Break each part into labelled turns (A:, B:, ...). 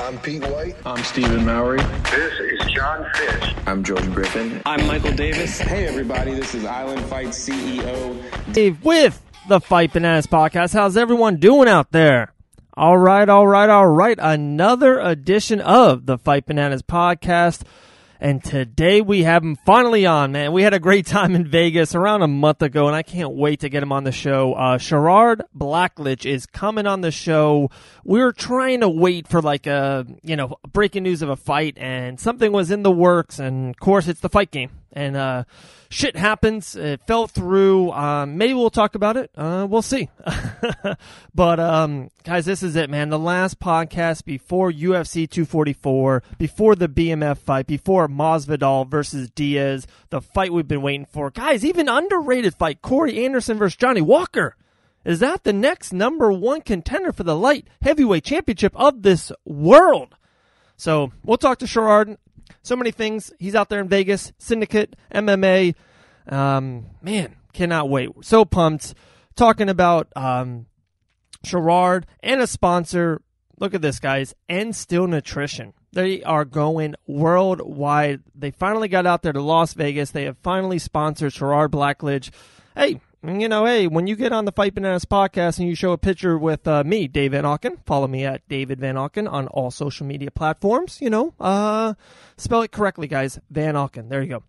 A: I'm Pete White.
B: I'm Stephen Mowry.
C: This is John Fitch.
D: I'm George Griffin.
E: I'm Michael Davis.
F: Hey everybody, this is Island Fight CEO
G: Dave with the Fight Bananas podcast. How's everyone doing out there? All right. Another edition of the Fight Bananas podcast. And today we have him finally on, man. We had a great time in Vegas around a month ago, and I can't wait to get him on the show. Sherrard Blackledge is coming on the show. We were trying to wait for breaking news of a fight, and something was in the works, and of course it's the fight game. And shit happens. It fell through. Maybe we'll talk about it. We'll see. But guys, this is it, man. The last podcast before UFC 244, before the BMF fight, before Badal versus Diaz, the fight we've been waiting for. Guys, even underrated fight, Corey Anderson versus Johnny Walker. Is that the next number one contender for the light heavyweight championship of this world? So we'll talk to Sherrard. So many things. He's out there in Vegas, Syndicate, MMA. Man, cannot wait. So pumped. Talking about Sherrard and a sponsor. Look at this, guys. And Still Nutrition. They are going worldwide. They finally got out there to Las Vegas. They have finally sponsored Sherrard Blackledge. Hey, when you get on the Fight Bananas podcast and you show a picture with me, Dave Van Auken, follow me at David Van Auken on all social media platforms. Spell it correctly, guys. Van Auken. There you go.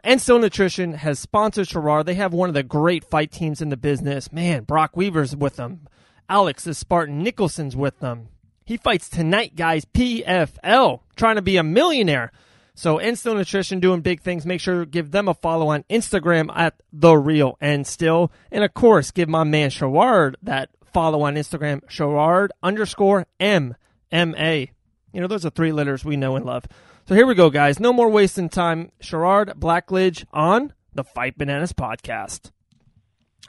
G: And Still Nutrition has sponsored Sherrard. They have one of the great fight teams in the business. Man, Brock Weaver's with them. Alex the Spartan Nicholson's with them. He fights tonight, guys. PFL, trying to be a millionaire. So, Still Nutrition doing big things. Make sure to give them a follow on Instagram at TheRealNStill. And, of course, give my man Sherrard that follow on Instagram, Sherrard_MMA. Those are three letters we know and love. So, here we go, guys. No more wasting time. Sherrard Blackledge on the Fight Bananas podcast.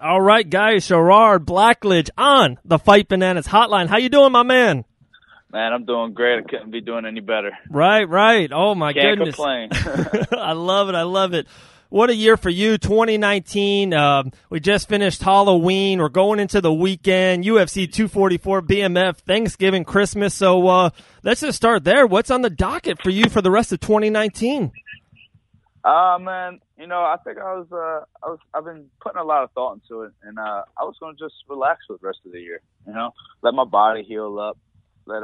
G: All right, guys. Sherrard Blackledge on the Fight Bananas hotline. How you doing, my man?
H: Man, I'm doing great. I couldn't be doing any better.
G: Right. Oh, my goodness.
H: Can't complain.
G: I love it. What a year for you, 2019. We just finished Halloween. We're going into the weekend, UFC 244, BMF, Thanksgiving, Christmas. So let's just start there. What's on the docket for you for the rest of 2019?
H: Man, I think I've been putting a lot of thought into it, and I was going to just relax for the rest of the year, let my body heal up. Let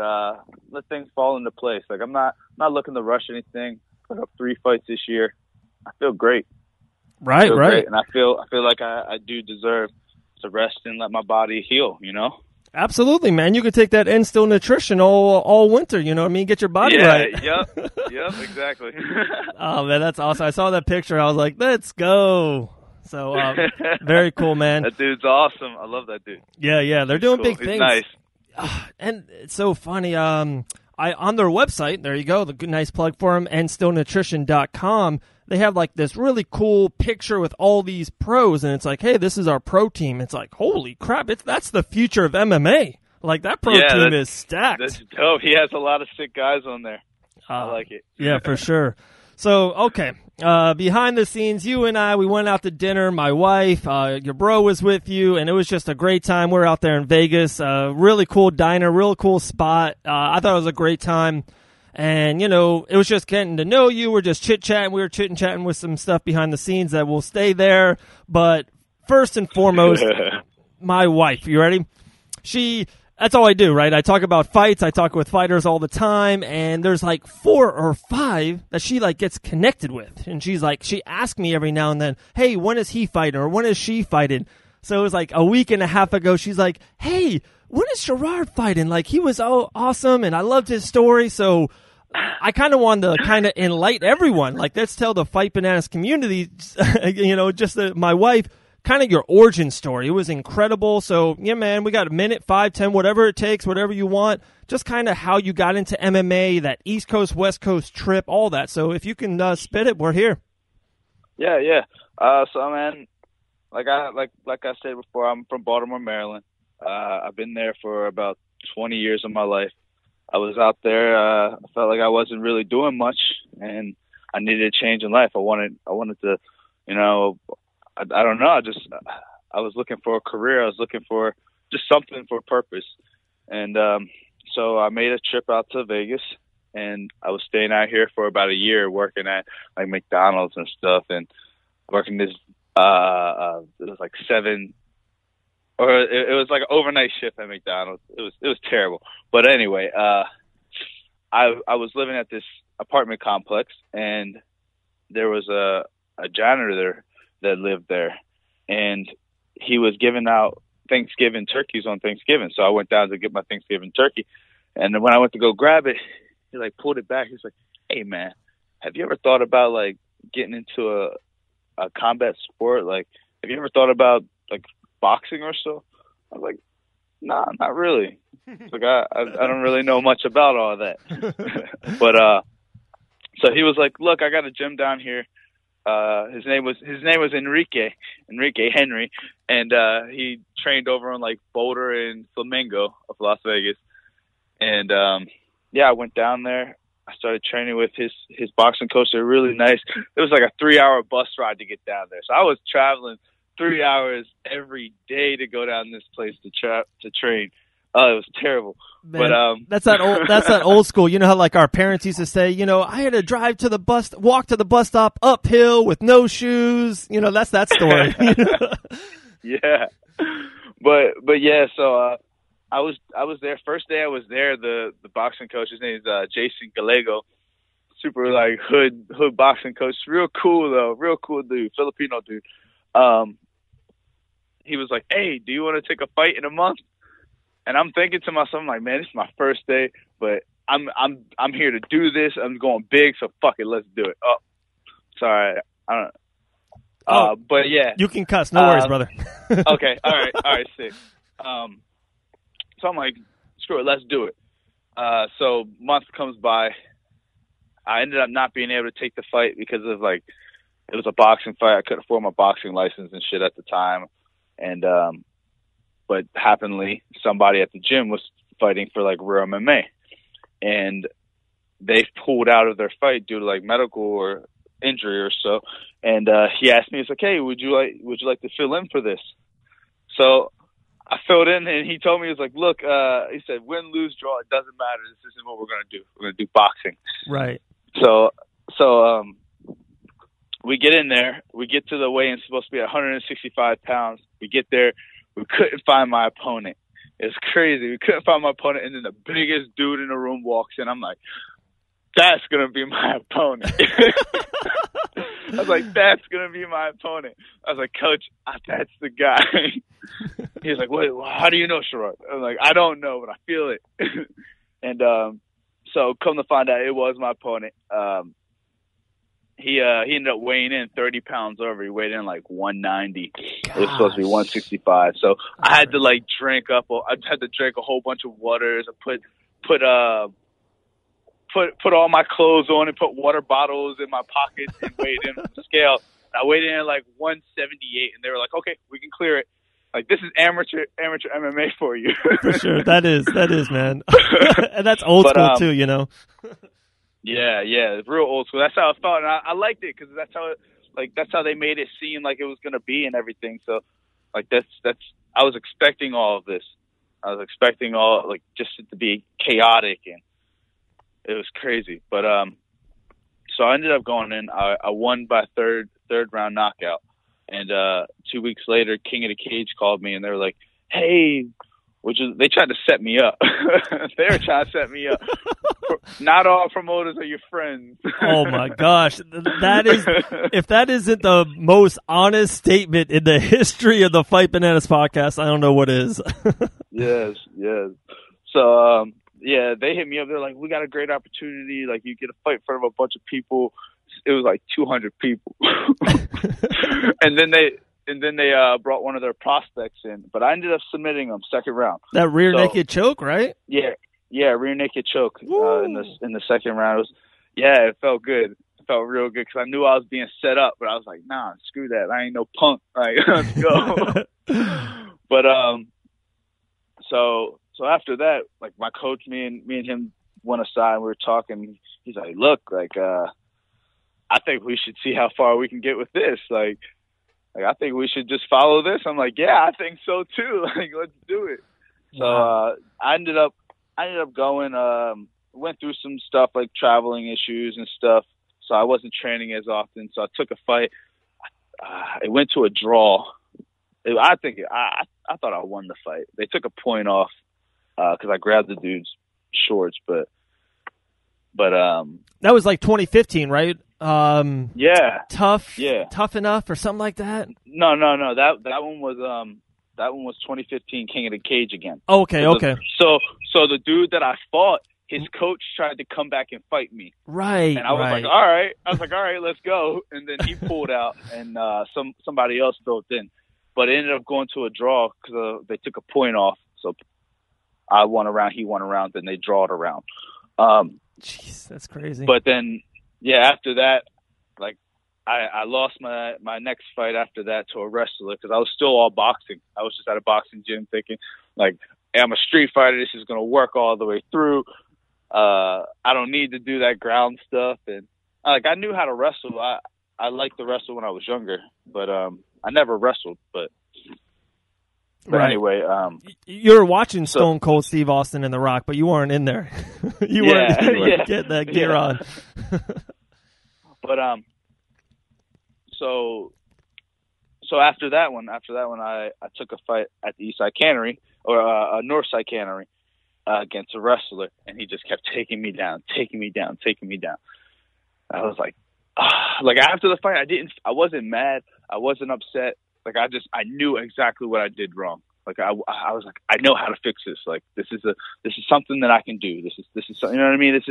H: things fall into place. Like I'm not looking to rush anything. Put up 3 fights this year. I feel great.
G: Right.
H: Great. And I feel like I do deserve to rest and let my body heal.
G: Absolutely, man. You could take that Still Nutrition all winter. You know what I mean? Get your body right.
H: Yep, exactly.
G: Oh man, that's awesome. I saw that picture. I was like, let's go. So very cool, man.
H: That dude's awesome. I love that dude.
G: Yeah. They're doing big things.
H: He's nice.
G: And it's so funny. On their website, there you go, the good, nice plug for them, andstillnutrition.com, they have like this really cool picture with all these pros, and it's like, hey, this is our pro team. It's like, holy crap, that's the future of MMA. Like that pro team is stacked.
H: That's dope. He has a lot of sick guys on there. I like it.
G: Yeah, for sure. So, okay, behind the scenes, you and I, we went out to dinner. My wife, your bro was with you, and it was just a great time. We're out there in Vegas, really cool diner, real cool spot. I thought it was a great time, and, it was just getting to know you. We're just chit-chatting. We were chit-chatting with some stuff behind the scenes that will stay there, but first and foremost, my wife, you ready? That's all I do, right? I talk about fights. I talk with fighters all the time, and there's like 4 or 5 that she like gets connected with. And she asks me every now and then, hey, when is he fighting or when is she fighting? So it was like a week and a half ago. She's like, hey, when is Sherrard fighting? Like he was awesome, and I loved his story. So I kind of wanted to enlighten everyone. Like let's tell the Fight Bananas community, my wife, kind of your origin story. It was incredible. So, yeah, man, we got a minute, 5, 10, whatever it takes, whatever you want. Just kind of how you got into MMA, that East Coast, West Coast trip, all that. So if you can spit it, we're here.
H: Yeah. So, man, like I said before, I'm from Baltimore, Maryland. I've been there for about 20 years of my life. I was out there. I felt like I wasn't really doing much, and I needed a change in life. I wanted to, I don't know. I was looking for a career. I was looking for just something for a purpose. And so I made a trip out to Vegas, and I was staying out here for about a year, working at like McDonald's and stuff, and working this. It was like it was like an overnight shift at McDonald's. It was terrible. But anyway, I was living at this apartment complex, and there was a janitor there that lived there, and he was giving out Thanksgiving turkeys on Thanksgiving. So I went down to get my Thanksgiving turkey, and then when I went to go grab it, he like pulled it back. He's like, "Hey man, have you ever thought about like getting into a combat sport? Like, have you ever thought about like boxing or so?" I was like, "Nah, not really." It's like I don't really know much about all that. But so he was like, "Look, I got a gym down here. His name was Enrique Henry, and he trained over on like Boulder and Flamingo of Las Vegas." And I went down there. I started training with his boxing coach. They're really nice. It was like a 3-hour bus ride to get down there. So I was traveling 3 hours every day to go down this place to train. Oh, it was terrible.
G: Man,
H: but
G: that's that old school. You know how like our parents used to say, you know, I had to walk to the bus stop uphill with no shoes. You know, that's that story.
H: Yeah. But yeah, so I was there. First day I was there, the boxing coach, his name is Jason Gallego. Super like hood boxing coach. Real cool though. Real cool dude. Filipino dude. He was like, "Hey, do you want to take a fight in a month?" And I'm thinking to myself, I'm like, "Man, this is my first day, but I'm here to do this. I'm going big, so fuck it, let's do it." Oh, sorry, I don't. But yeah,
G: you can cuss. No worries, brother.
H: Okay, all right, sick. So I'm like, screw it, let's do it. So month comes by. I ended up not being able to take the fight because of like, it was a boxing fight. I couldn't afford my boxing license and shit at the time, and but happily, somebody at the gym was fighting for like real MMA, and they pulled out of their fight due to like medical or injury or so. And he asked me, he's like, "Hey, would you like to fill in for this?" So I filled in, and he told me, he was like, "Look," he said, "win, lose, draw, it doesn't matter. This isn't what we're gonna do. We're gonna do boxing."
G: Right.
H: So we get in there. We get to the weigh-in, supposed to be at 165 pounds. We get there. We couldn't find my opponent. It's crazy. We couldn't find my opponent, and then the biggest dude in the room walks in. I'm like, "That's going to be my opponent." I was like, "That's going to be my opponent." I was like, "Coach, that's the guy." He's like, "Wait, how do you know, Sherrard?" I was like, "I don't know, but I feel it." And so come to find out, it was my opponent. He ended up weighing in 30 pounds over. He weighed in like 190. Gosh. It was supposed to be 165. So I had to like drink a whole bunch of waters. I put all my clothes on and put water bottles in my pockets and weighed in on the scale. I weighed in at like 178, and they were like, "Okay, we can clear it." Like, this is amateur MMA for you.
G: For sure. That is, man. And that's old school too, you know?
H: Yeah, real old school. That's how I felt, and I liked it because that's how they made it seem like it was gonna be and everything. So, like that's I was expecting all of this. I was expecting all like just it to be chaotic, and it was crazy. But so I ended up going in. I won by third round knockout, and 2 weeks later, King of the Cage called me, and they were like, "Hey." They tried to set me up. They were trying to set me up. Not all promoters are your friends.
G: Oh my gosh. If that isn't the most honest statement in the history of the Fight Bananas podcast, I don't know what is.
H: Yes. So, they hit me up. They're like, "We got a great opportunity. Like, you get a fight in front of a bunch of people." It was like 200 people. And then they brought one of their prospects in, but I ended up submitting them second round.
G: That rear naked choke, right?
H: Yeah, rear naked choke in the second round. It felt good. It felt real good because I knew I was being set up, but I was like, "Nah, screw that. I ain't no punk. Like, let's go." But so after that, like my coach, me and him went aside and we were talking. He's like, "Look, like I think we should see how far we can get with this. Like, I think we should just follow this." I'm like, "Yeah, I think so too. Like, let's do it." So I ended up I ended up going. Went through some stuff like traveling issues and stuff, so I wasn't training as often. So I took a fight. It went to a draw. I thought I won the fight. They took a point off because I grabbed the dude's shorts, but
G: that was like 2015, right?
H: Yeah,
G: tough enough or something like that.
H: No. That one was 2015 King of the Cage again.
G: Okay.
H: So the dude that I fought, his coach tried to come back and fight me.
G: Right.
H: And I was like, all right, let's go. And then he pulled out, and somebody else built in. But it ended up going to a draw because they took a point off. So I won a round, he won a round, then they drawed a round.
G: Jeez, that's crazy.
H: But then, after that, like I lost my next fight after that to a wrestler because I was still all boxing. I was just at a boxing gym thinking, like, hey, I'm a street fighter. This is going to work all the way through. I don't need to do that ground stuff. And I knew how to wrestle. I liked to wrestle when I was younger, but I never wrestled. But anyway,
G: you were watching Stone Cold Steve Austin and The Rock, but you weren't in there. you weren't getting that gear on.
H: But so after that one, I took a fight at the East Side Cannery or North Side Cannery against a wrestler, and he just kept taking me down. I was like after the fight, I wasn't mad, I wasn't upset. Like I knew exactly what I did wrong. Like I was like, I know how to fix this. Like this is something that I can do. This is you know what I mean.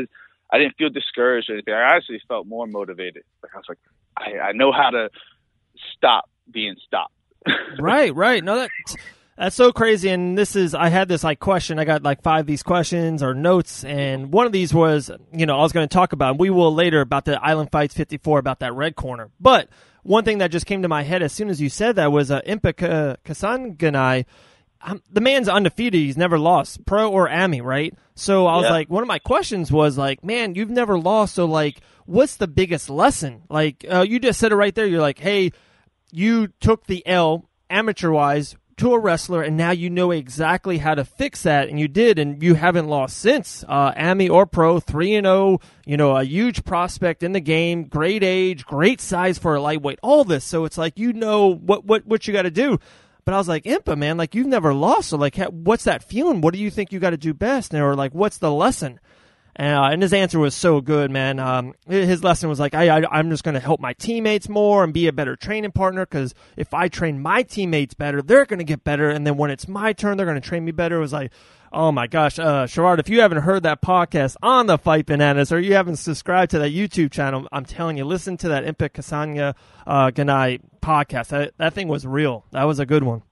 H: I didn't feel discouraged or anything. I actually felt more motivated. Like I was like, I know how to stop being stopped.
G: Right. No, that's so crazy. And I had this question. I got like 5 of these questions or notes, and one of these was, I was going to talk about, and we will later, about the Island Fights 54, about that red corner. But one thing that just came to my head as soon as you said that was Impa Kasanganay. The man's undefeated. He's never lost, pro or ami, right? So I was like, one of my questions was like, man, you've never lost. So like, what's the biggest lesson? Like, you just said it right there. You're like, hey, you took the L amateur-wise to a wrestler, and now you know exactly how to fix that, and you did, and you haven't lost since. Ami or pro, 3-0, a huge prospect in the game, great age, great size for a lightweight, all this. So it's like, what you got to do. But I was like, Impa, man, like, you've never lost, so like, what's that feeling? What do you think you got to do best? Or like, what's the lesson? And his answer was so good, man. His lesson was like, I'm just going to help my teammates more and be a better training partner, because if I train my teammates better, they're going to get better. And then when it's my turn, they're going to train me better. It was like, oh, my gosh. Sherrard, if you haven't heard that podcast on the Fight Bananas, or you haven't subscribed to that YouTube channel, I'm telling you, listen to that Impa Kasanganay podcast. That thing was real. That was a good one.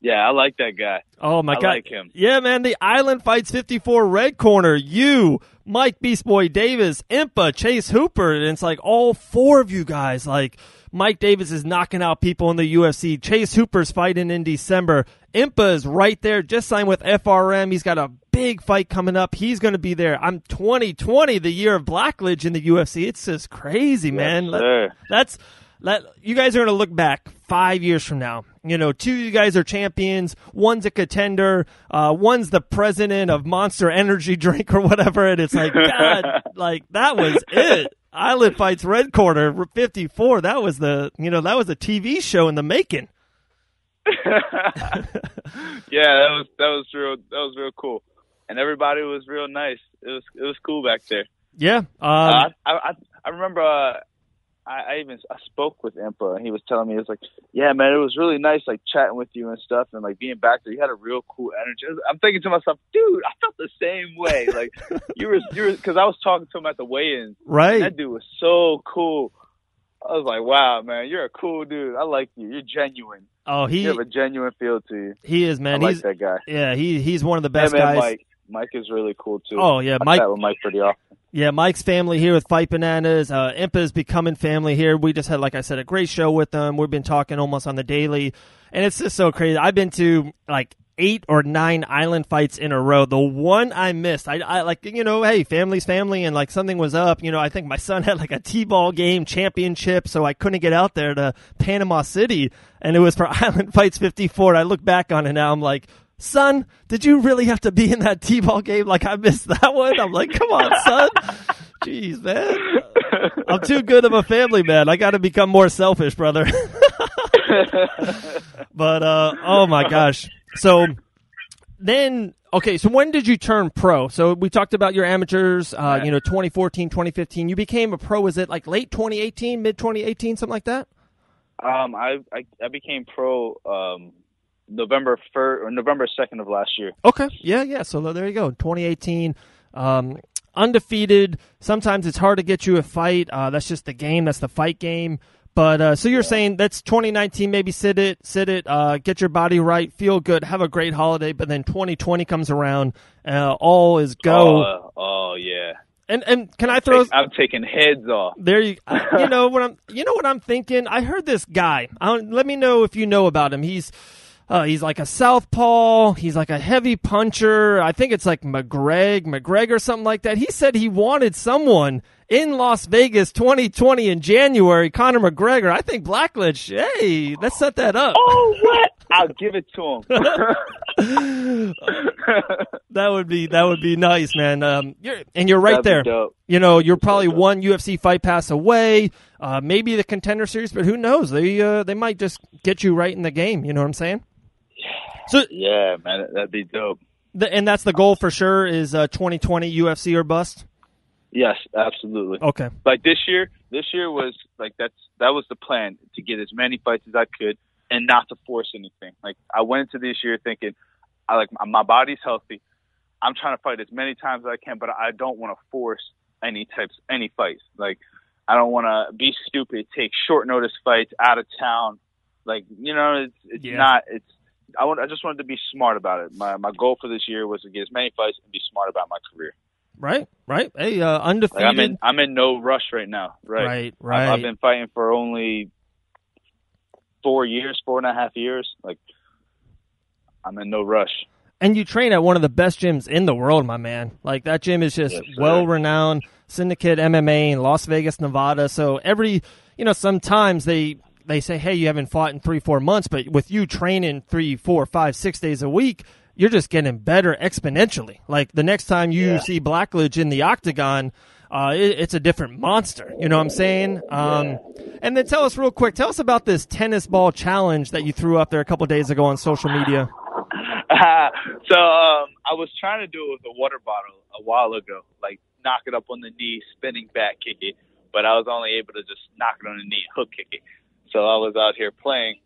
H: Yeah, I like that guy.
G: Oh, my God.
H: I like him.
G: Yeah, man, the Island Fights 54 red corner, you, Mike Beast Boy Davis, Impa, Chase Hooper, and it's like all 4 of you guys. Like, Mike Davis is knocking out people in the UFC. Chase Hooper's fighting in December. Impa is right there, just signed with FRM. He's got a big fight coming up. He's going to be there. I'm 2020, the year of Blackledge in the UFC. It's just crazy, man.
H: Yes,
G: you guys are going to look back 5 years from now. 2 of you guys are champions. One's a contender. One's the president of Monster Energy drink or whatever. And it's like, God, like, that was it. Island Fights Red Corner 54. That was that was a TV show in the making.
H: Yeah, that was real cool. And everybody was real nice. It was cool back there.
G: Yeah.
H: I remember, I spoke with Impa, and he was telling me, it was like, yeah, man, it was really nice, like, chatting with you and stuff, and like being back there. You had a real cool energy. I'm thinking to myself, dude, I felt the same way. Like, you were, because I was talking to him at the weigh-ins.
G: Right.
H: That dude was so cool. I was like, wow, man, you're a cool dude. I like you. You're genuine.
G: Oh,
H: you have a genuine feel to you.
G: He is, man.
H: I like that guy.
G: Yeah, he's one of the best guys.
H: Mike is really cool too.
G: Oh yeah,
H: I chat with Mike pretty often.
G: Yeah, Mike's family here with Fight Bananas. Impa's becoming family here. We just had, like I said, a great show with them. We've been talking almost on the daily, and it's just so crazy. I've been to like 8 or 9 island fights in a row. The one I missed, I like, hey, family's family, and like something was up. I think my son had like a T-ball game championship, so I couldn't get out there to Panama City, and it was for Island Fights 54. I look back on it now, I'm like, son, did you really have to be in that T-ball game? Like, I missed that one. I'm like, come on, son. Jeez, man. I'm too good of a family man. I got to become more selfish, brother. But, oh my gosh. So then, okay, so when did you turn pro? So we talked about your amateurs, 2014, 2015. You became a pro, was it like late 2018, mid 2018, something like that?
H: I became pro November 1st or November 2nd of last year.
G: Okay, yeah. So there you go, 2018. Undefeated. Sometimes it's hard to get you a fight. That's just the game. That's the fight game. But so you're saying that's 2019. Maybe sit it, get your body right, feel good, have a great holiday. But then 2020 comes around, all is go.
H: Oh yeah.
G: And can I throw?
H: I'm taking heads off.
G: There you. You know what I'm thinking. I heard this guy. Let me know if you know about him. He's like a southpaw. He's like a heavy puncher. I think it's like McGregor, something like that. He said he wanted someone in Las Vegas 2020 in January, Conor McGregor. I think Blackledge, hey, let's set that up.
H: Oh, what? I'll give it to him.
G: That would be nice, man. You're right there.
H: Dope.
G: You're probably one UFC fight pass away, maybe the Contender Series, but who knows? They might just get you right in the game. You know what I'm saying? So
H: yeah, man, that'd be dope.
G: And that's the goal for sure is 2020 UFC or bust.
H: Yes, absolutely.
G: Okay.
H: Like this year was like that was the plan, to get as many fights as I could and not to force anything. Like I went into this year thinking, my body's healthy. I'm trying to fight as many times as I can, but I don't want to force any fights. Like I don't want to be stupid, take short notice fights out of town. Like, I just wanted to be smart about it. My goal for this year was to get as many fights and be smart about my career.
G: Right. Hey, undefeated.
H: Like I'm in no rush right now. Right. I've been fighting for only 4.5 years. Like, I'm in no rush.
G: And you train at one of the best gyms in the world, my man. Like, that gym is just well-renowned, Syndicate MMA in Las Vegas, Nevada. So sometimes they say, hey, you haven't fought in 3-4 months, but with you training 3, 4, 5, 6 days a week, you're just getting better exponentially. Like, the next time you see Blackledge in the octagon, it's a different monster. You know what I'm saying? And then tell us about this tennis ball challenge that you threw up there a couple days ago on social media.
H: So I was trying to do it with a water bottle a while ago, like knock it up on the knee, spinning back kick it, but I was only able to just knock it on the knee, hook kick it. So I was out here playing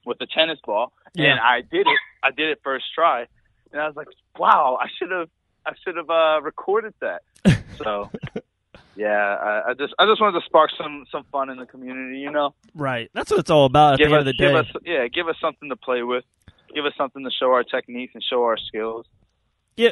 H: with the tennis ball, and I did it first try, and I was like, wow, I should have recorded that. So yeah, I just wanted to spark some fun in the community, Right.
G: That's what it's all about at the end of the day.
H: Give us something to play with. Give us something to show our techniques and show our skills.
G: Yeah.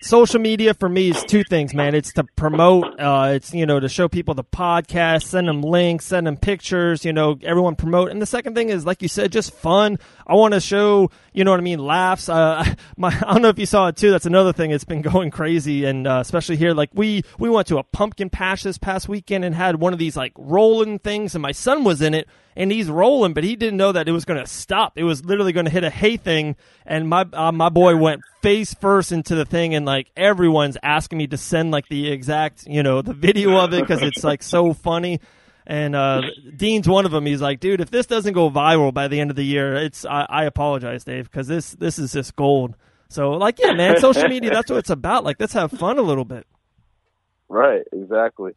G: Social media for me is two things, man. It's to promote, it's, to show people the podcast, send them links, send them pictures, everyone promote. And the second thing is, like you said, just fun. I want to show, laughs. I don't know if you saw it too. That's another thing. It's been going crazy. And, especially here, like we went to a pumpkin patch this past weekend and had one of these like rolling things, and my son was in it. And he's rolling, but he didn't know that it was going to stop. It was literally going to hit a hay thing, and my boy went face first into the thing, and like everyone's asking me to send like the exact, the video of it because it's like so funny. And Dean's one of them. He's like, dude, if this doesn't go viral by the end of the year, I apologize, Dave, because this is just gold. So like, yeah, man, social media, that's what it's about. Like, let's have fun a little bit.
H: Right, exactly.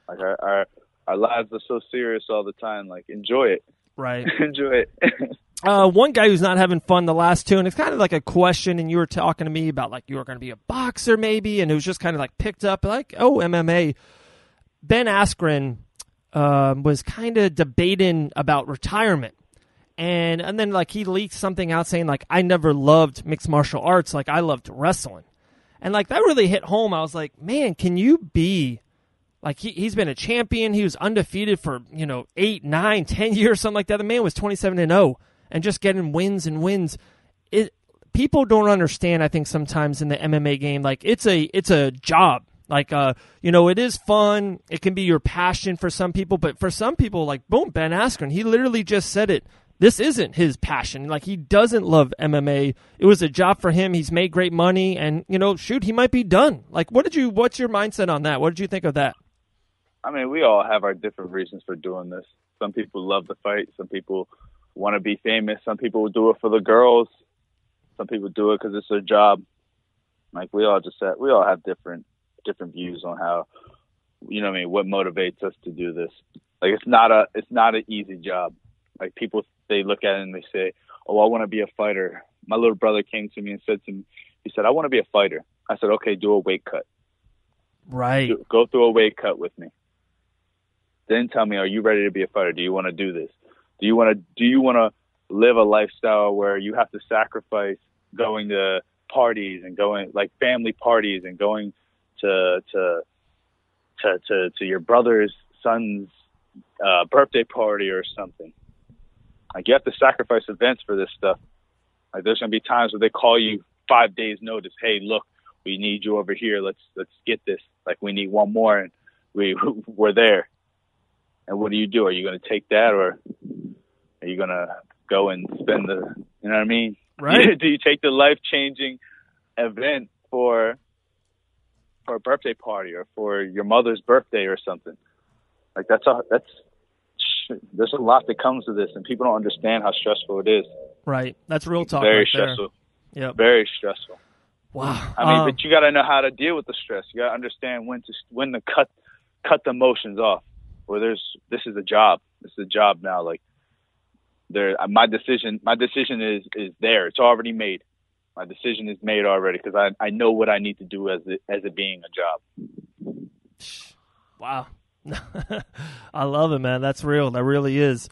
H: Like our lives are so serious all the time. Like, enjoy it.
G: Right.
H: Enjoy it.
G: One guy who's not having fun the last two, and it's kind of like a question, and you were talking to me about, like, you were going to be a boxer maybe, and it was just kind of, like, picked up, like, oh, MMA. Ben Askren was kind of debating about retirement. And then, like, he leaked something out saying, like, I never loved mixed martial arts. Like, I loved wrestling. And, like, that really hit home. I was like, man, can you be... Like, he's been a champion. He was undefeated for, 8, 9, 10 years, something like that. The man was 27-0 and just getting wins and wins. People don't understand, I think, sometimes in the MMA game, like, it's a job. Like, it is fun. It can be your passion for some people. But for some people, like, boom, Ben Askren, he literally just said it this isn't his passion. Like, he doesn't love MMA. It was a job for him. He's made great money, and, shoot, he might be done. Like, what's your mindset on that? What did you think of that?
H: I mean, we all have our different reasons for doing this. Some people love the fight. Some people want to be famous. Some people will do it for the girls. Some people do it because it's their job. Like, we all have different views on how, what motivates us to do this. Like, it's not an easy job. Like, people, they look at it and they say, oh, I want to be a fighter. My little brother came to me and said to me, he said, I want to be a fighter. I said, okay, do a weight cut.
G: Right.
H: Go through a weight cut with me. Then tell me, are you ready to be a fighter? Do you want to do this? Do you want to live a lifestyle where you have to sacrifice going to parties and going, like, family parties and going to your brother's son's birthday party or something? Like, you have to sacrifice events for this stuff. Like, there's going to be times where they call you 5 days notice. Hey, look, we need you over here. Let's get this. Like, we need one more, and we're there. And what do? Are you going to take that, or are you going to go and spend you know what I mean?
G: Right.
H: Do you take the life-changing event for a birthday party or for your mother's birthday or something? Like, there's a lot that comes to this, and people don't understand how stressful it is.
G: Right. That's real talk.
H: Very
G: right
H: stressful.
G: Yep.
H: Very stressful.
G: Wow.
H: I mean, but you got to know how to deal with the stress. You got to understand when to cut the emotions off. Where this is a job. This is a job now. Like, my decision is there. It's already made. My decision is made already because I know what I need to do as it being a job.
G: Wow. I love it, man. That's real. That really is.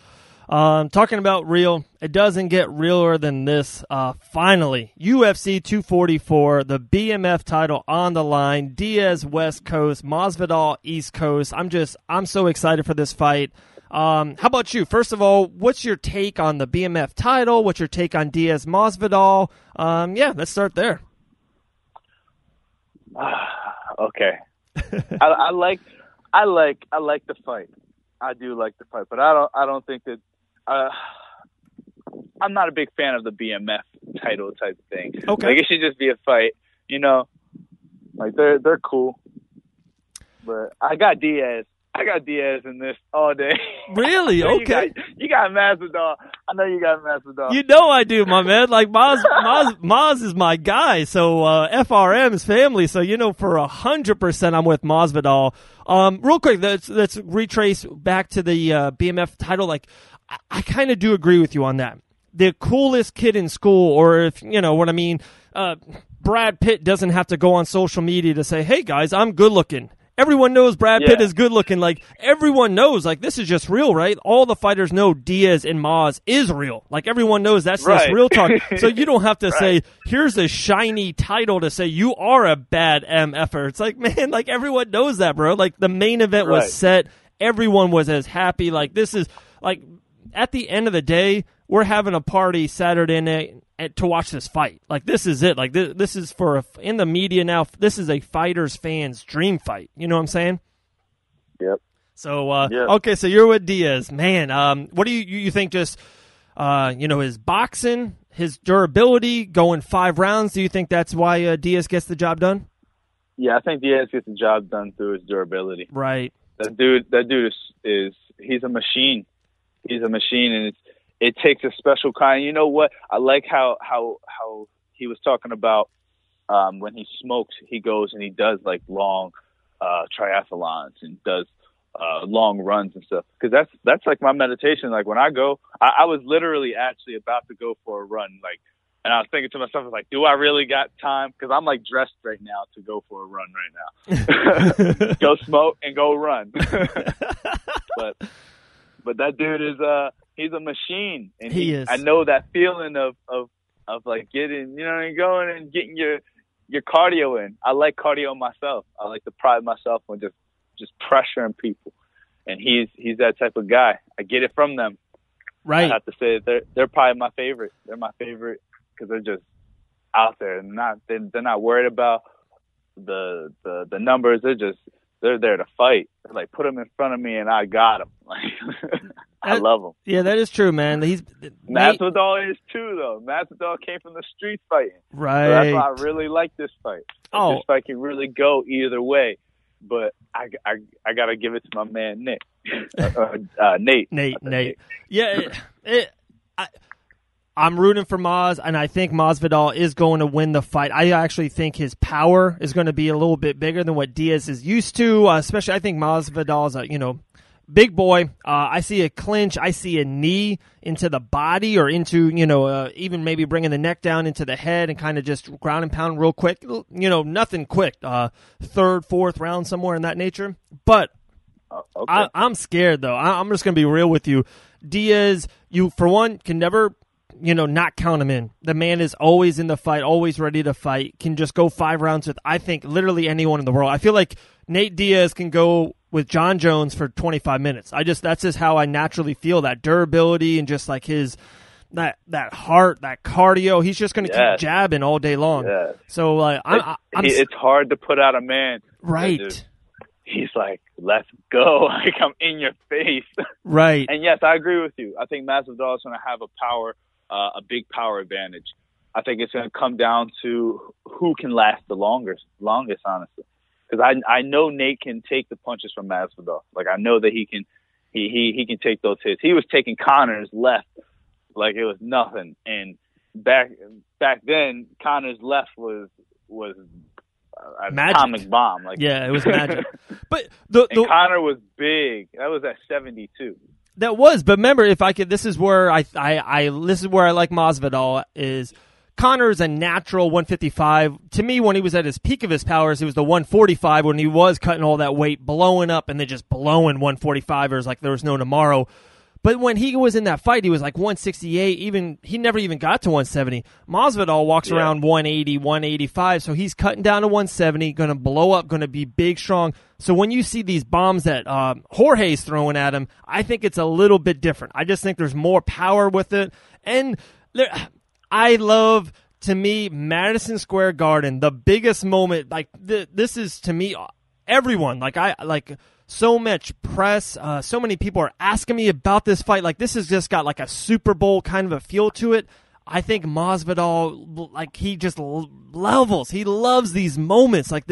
G: Talking about real, it doesn't get realer than this. Finally, UFC 244, the BMF title on the line. Diaz West Coast, Masvidal East Coast. I'm so excited for this fight. How about you? First of all, what's your take on the BMF title? What's your take on Diaz Masvidal? Let's start there.
H: Okay. I like the fight. I do like the fight, but I don't think that I'm not a big fan of the BMF title type thing.
G: Okay.
H: Like, it should just be a fight, Like, they're cool. But I got Diaz in this all day.
G: Really? Okay.
H: You got Masvidal. I know you got Masvidal.
G: You know I do, my man. Like, Maz is my guy. So FRM is family. So, for 100% I'm with Masvidal. Real quick, let's retrace back to the BMF title. Like, I kind of do agree with you on that. The coolest kid in school, or if you know what I mean, Brad Pitt doesn't have to go on social media to say, hey guys, I'm good looking. Everyone knows Brad Pitt is good looking. Like, everyone knows, like, this is just real, right? All the fighters know Diaz and Maz is real. Like, everyone knows that's just real talk. So you don't have to say, here's a shiny title to say you are a bad MFer. It's like, man, like, everyone knows that, bro. Like, the main event was set. Everyone was as happy. Like, this is, like, at the end of the day, we're having a party Saturday night to watch this fight. Like, this is it. Like, this is in the media now. This is a fighter's fan's dream fight. You know what I'm saying?
H: Yep.
G: So, okay, so you're with Diaz. Man, what do you think just, his boxing, his durability, going 5 rounds, do you think that's why Diaz gets the job done? Yeah,
H: I think Diaz gets the job done through his durability.
G: Right.
H: That dude is he's a machine. He's a machine, and it takes a special kind. You know what? I like how he was talking about when he smokes, he goes and he does like long triathlons and does long runs and stuff. Because that's like my meditation. Like, when I go, I was literally actually about to go for a run. Like, and I was thinking to myself, I was like, do I really got time? Because I'm like dressed right now to go for a run right now. Go smoke and go run. But that dude is he's a machine, and
G: he is.
H: I know that feeling of like getting, going and getting your cardio in. I like cardio myself. I like to pride myself on just pressuring people, and he's that type of guy. I get it from them. Right. I have to say that they're probably my favorite. They're my favorite because they're just out there and they're not worried about the numbers. They're there to fight. They're like, put them in front of me and I got them. Like, I love him.
G: Yeah, that is true, man.
H: Masvidal is too, though. Masvidal came from the street fighting.
G: Right.
H: So that's why I really like this fight. This fight can really go either way. But I got to give it to my man, Nick. Nate.
G: Yeah, I'm rooting for Maz, and I think Masvidal is going to win the fight. I actually think his power is going to be a little bit bigger than what Diaz is used to, especially I think Masvidal is a, big boy. I see a clinch. I see a knee into the body or into, even maybe bringing the neck down into the head and kind of just ground and pound real quick. Nothing quick. Third, fourth round, somewhere in that nature. But
H: okay.
G: I'm scared, though. I'm just going to be real with you. Diaz, you, for one, can never, not count him in. The man is always in the fight, always ready to fight, can just go 5 rounds with, I think, literally anyone in the world. I feel like Nate Diaz can go with John Jones for 25 minutes. That's just how I naturally feel, that durability and just like his that heart, that cardio. He's just going to keep jabbing all day long.
H: Yes.
G: So
H: it's hard to put out a man.
G: Right.
H: He's like, let's go. Like, I'm in your face.
G: Right.
H: And yes, I agree with you. I think Masvidal is going to have a big power advantage. I think it's going to come down to who can last the longest, honestly. Because I know Nate can take the punches from Masvidal. Like, I know that he can take those hits. He was taking Connor's left like it was nothing. And back then, Connor's left was an atomic bomb. Like,
G: yeah, it was magic. But
H: Connor was big. That was at 72.
G: That was. But remember, if I could, this is where I like Masvidal is. Conor is a natural 155. To me, when he was at his peak of his powers, it was the 145 when he was cutting all that weight, blowing up, and then just blowing 145ers like there was no tomorrow. But when he was in that fight, he was like 168. He never even got to 170. Masvidal walks around 180, 185, so he's cutting down to 170, going to blow up, going to be big, strong. So when you see these bombs that Jorge's throwing at him, I think it's a little bit different. I just think there's more power with it. And I love, to me, Madison Square Garden, the biggest moment. Like this is, to me, everyone. So much press. So many people are asking me about this fight. Like, this has just got like a Super Bowl kind of a feel to it. I think Masvidal, like, he just levels. He loves these moments, like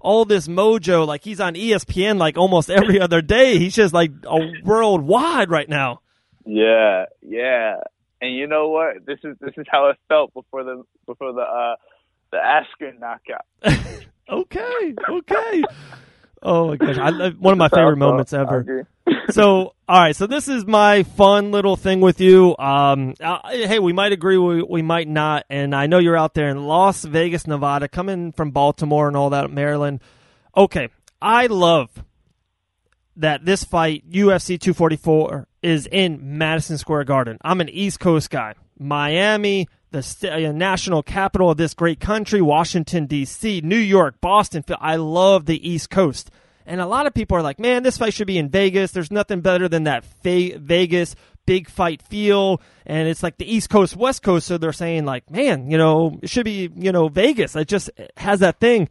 G: all this mojo. Like, he's on ESPN like almost every other day. He's just like worldwide right now.
H: Yeah. And you know what? This is how it felt before the Askren knockout.
G: Okay. Oh my gosh, one of my favorite moments ever. So, all right. So this is my fun little thing with you. Hey, we might agree, we might not. And I know you're out there in Las Vegas, Nevada, coming from Baltimore and all that, Maryland. Okay, I love that this fight, UFC 244, is in Madison Square Garden. I'm an East Coast guy. Miami, the national capital of this great country, Washington, D.C., New York, Boston. I love the East Coast. And a lot of people are like, man, this fight should be in Vegas. There's nothing better than that Vegas big fight feel. And it's like the East Coast, West Coast. So they're saying like, man, it should be, Vegas. It just has that thing.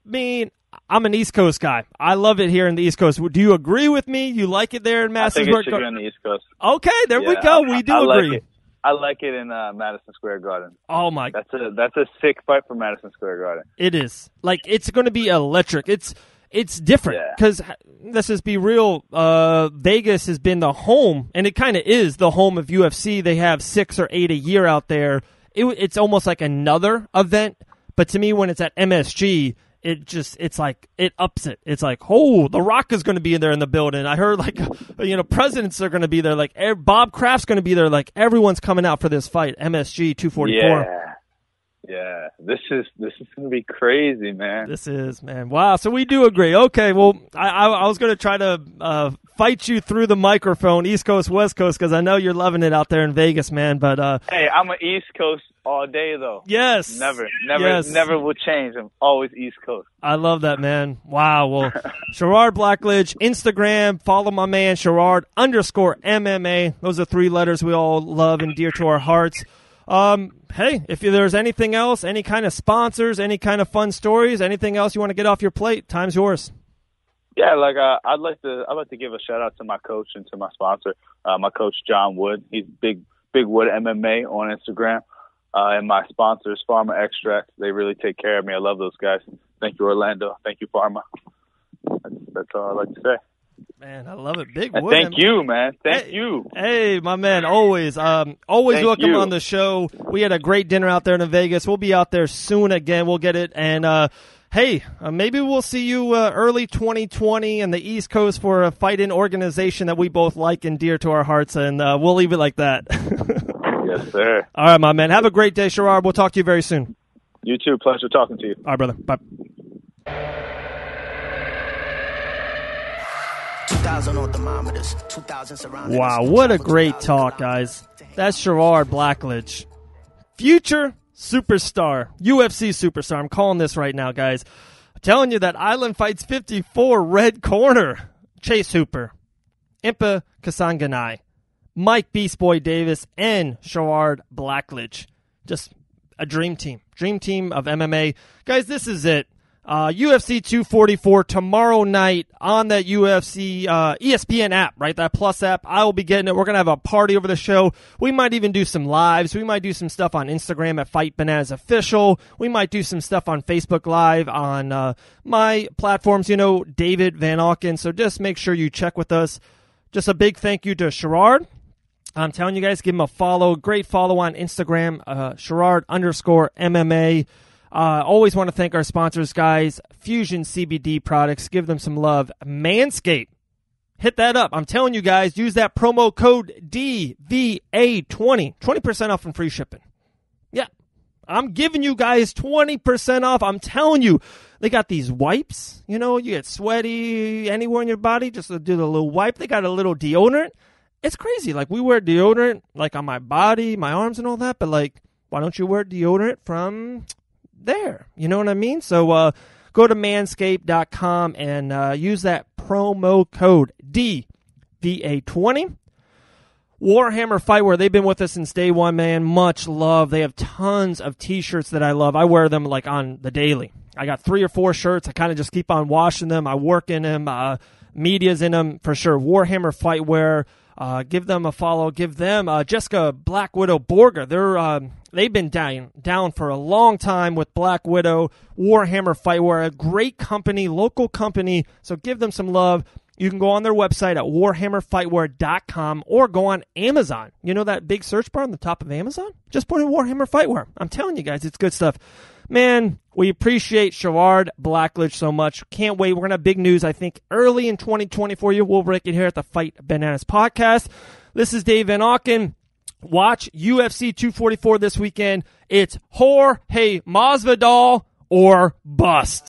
G: I mean, I'm an East Coast guy. I love it here in the East Coast. Do you agree with me? You like it there in Madison Square Garden?
H: I think it should be on the East Coast.
G: Okay, there we go. We do agree.
H: I like it in Madison Square Garden.
G: Oh my!
H: That's a sick fight for Madison Square Garden.
G: It is. Like, it's going to be electric. It's different because let's just be real. Vegas has been the home, and it kind of is the home of UFC. They have 6 or 8 a year out there. It's almost like another event. But to me, when it's at MSG, it's like, it ups it. It's like, oh, The Rock is going to be there in the building. I heard like, presidents are going to be there. Like, Bob Kraft's going to be there. Like, everyone's coming out for this fight. MSG 244.
H: Yeah. This is going to be crazy, man.
G: This is, man. Wow. So we do agree. Okay. Well, I was going to try to fight you through the microphone, East Coast, West Coast, because I know you're loving it out there in Vegas, man. But
H: hey, I'm an East Coast all day, though.
G: Yes.
H: Never will change. I'm always East Coast.
G: I love that, man. Wow. Well, Sherrard Blackledge, Instagram, follow my man, Sherrard_MMA. Those are 3 letters we all love and dear to our hearts. Hey, if there's anything else, any kind of sponsors, any kind of fun stories, anything else you want to get off your plate, time's yours.
H: Yeah, like I'd like to give a shout out to my coach and to my sponsor, my coach John Wood. He's Big Wood MMA on Instagram, and my sponsors Pharma Extract. They really take care of me. I love those guys. Thank you, Orlando. Thank you, Pharma. That's all I'd like to say.
G: Man, I love it. Big
H: And
G: Wood.
H: thank you, man. Thank you.
G: Hey, my man, always
H: Thank
G: welcome
H: you.
G: on the show. We had a great dinner out there in Vegas. We'll be out there soon again. We'll get it. And, hey, maybe we'll see you early 2020 in the East Coast for a fight-in organization that we both like and dear to our hearts, and we'll leave it like that.
H: Yes, sir.
G: All right, my man. Have a great day, Sherrard. We'll talk to you very soon.
H: You too. Pleasure talking to you.
G: All right, brother. Bye.
A: 2,000 on thermometers, 2,000 surrounding.
G: Wow, what a great talk, guys. That's Sherrard Blackledge. Future superstar, UFC superstar. I'm calling this right now, guys. I'm telling you that Island Fights 54 red corner. Chase Hooper, Impa Kasanganay, Mike Beast Boy Davis, and Sherrard Blackledge. Just a dream team. Dream team of MMA. Guys, this is it. UFC 244 tomorrow night on that UFC ESPN app, right? That Plus app. I will be getting it. We're going to have a party over the show. We might even do some lives. We might do some stuff on Instagram at Fight Bananas Official. We might do some stuff on Facebook Live on my platforms, David Van Auken. So just make sure you check with us. Just a big thank you to Sherrard. I'm telling you guys, give him a follow. Great follow on Instagram, Sherrard_MMA. Always want to thank our sponsors, guys. Fusion CBD products. Give them some love. Manscaped. Hit that up. I'm telling you guys, use that promo code DVA20. 20% off and free shipping. Yeah. I'm giving you guys 20% off. I'm telling you. They got these wipes. You get sweaty anywhere in your body. Just do the little wipe. They got a little deodorant. It's crazy. Like, we wear deodorant, like, on my body, my arms and all that. But, like, why don't you wear deodorant from there? You know what I mean? So go to manscaped.com and use that promo code DVA20. Warhammer Fightwear, they've been with us since day one, man. Much love. They have tons of T-shirts that I love. I wear them like on the daily. I got 3 or 4 shirts. I kind of just keep on washing them. I work in them. Media's in them for sure. Warhammer Fightwear. Give them a follow. Give them Jessica Black Widow Borger. They've been down for a long time with Black Widow, Warhammer Fightwear, a great company, local company. So give them some love. You can go on their website at warhammerfightwear.com or go on Amazon. You know that big search bar on the top of Amazon? Just put in Warhammer Fightwear. I'm telling you guys, it's good stuff. Man, we appreciate Sherrard Blackledge so much. Can't wait. We're going to have big news, I think, early in 2020 for you. We'll break it here at the Fight Bananas podcast. This is Dave Van Auken. Watch UFC 244 this weekend. It's Jorge Masvidal or bust.